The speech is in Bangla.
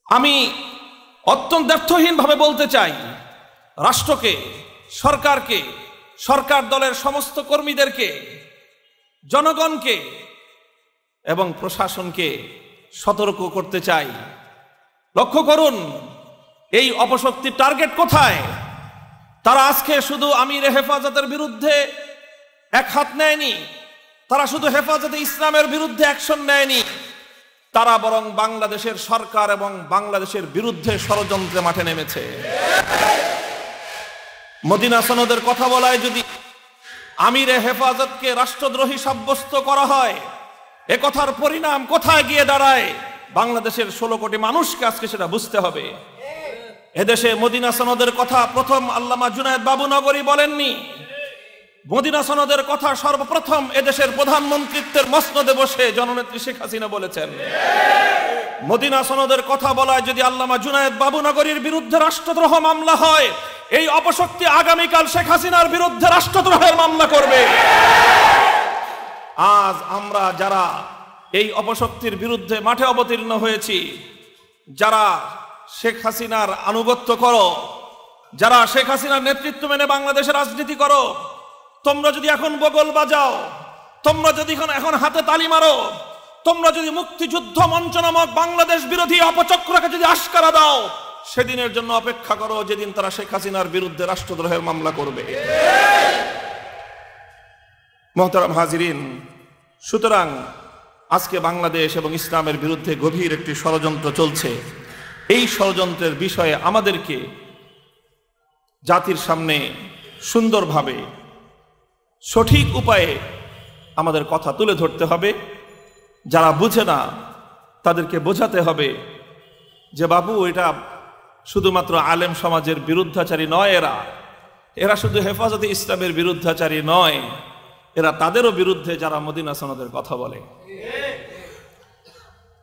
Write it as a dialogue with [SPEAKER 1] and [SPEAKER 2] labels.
[SPEAKER 1] আমি অত্যন্ত দ্ব্যর্থহীনভাবে বলতে চাই, রাষ্ট্রকে, সরকারকে, সরকার দলের সমস্ত কর্মীদেরকে, জনগণকে এবং প্রশাসনকে সতর্ক করতে চাই। লক্ষ্য করুন, এই অপশক্তির টার্গেট কোথায়? তারা আজকে শুধু আমির হেফাজতের বিরুদ্ধে এক হাত নেয়নি, তারা শুধু হেফাজতে ইসলামের বিরুদ্ধে অ্যাকশন নেয়নি, তারা বরং বাংলাদেশের সরকার এবং বাংলাদেশের বিরুদ্ধে ষড়যন্ত্রে মাঠে নেমেছে। মদিনা সনদের কথা বলায় যদি আমিরে হেফাজতকে রাষ্ট্রদ্রোহী সাব্যস্ত করা হয়, এ কথার পরিণাম কোথায় গিয়ে দাঁড়ায় বাংলাদেশের 16 কোটি মানুষকে আজকে সেটা বুঝতে হবে। এদেশে মদিনা সনদের কথা প্রথম আল্লামা জুনায়েদ বাবুনগরী বলেননি। মদিনা সনদের কথা সর্বপ্রথম এদেশের প্রধানমন্ত্রীত্বের মসনদে বসে জননেত্রী শেখ হাসিনা বলেছেন। মদিনা সনদের কথা বলায় যদি আল্লামা জুনায়েদ বাবুনগরীর বিরুদ্ধে রাষ্ট্রদ্রোহ মামলা হয়, এই অপশক্তি আগামীকাল শেখ হাসিনার বিরুদ্ধে রাষ্ট্রদ্রোহের মামলা করবে। আজ আমরা যারা এই অপশক্তির বিরুদ্ধে মাঠে অবতীর্ণ হয়েছি, যারা শেখ হাসিনার আনুগত্য করো, যারা শেখ হাসিনার নেতৃত্ব মেনে বাংলাদেশের রাজনীতি করো, তোমরা যদি এখন বগল বাজাও, তোমরা যদি এখন হাতে তালি মারো, তোমরা যদি মুক্তিযুদ্ধ মঞ্চ নামক বাংলাদেশ বিরোধী অপচক্রকে যদি আশকারা দাও, সেদিনের জন্য অপেক্ষা করো যেদিন তারা শেখ হাসিনার বিরুদ্ধে রাষ্ট্রদ্রোহের মামলা করবে। মোহতারাম হাজিরিন, সুতরাং আজকে বাংলাদেশ এবং ইসলামের বিরুদ্ধে গভীর একটি ষড়যন্ত্র চলছে। এই ষড়যন্ত্রের বিষয়ে আমাদেরকে জাতির সামনে সুন্দরভাবে সঠিক উপায়ে আমাদের কথা তুলে ধরতে হবে। যারা বুঝে না তাদেরকে বোঝাতে হবে যে বাবু, এটা শুধুমাত্র আলেম সমাজের বিরুদ্ধাচারী নয়, এরা শুধু হেফাজতে ইসলামের বিরুদ্ধাচারী নয়, এরা তাদেরও বিরুদ্ধে যারা মদিনা সনদের কথা বলে।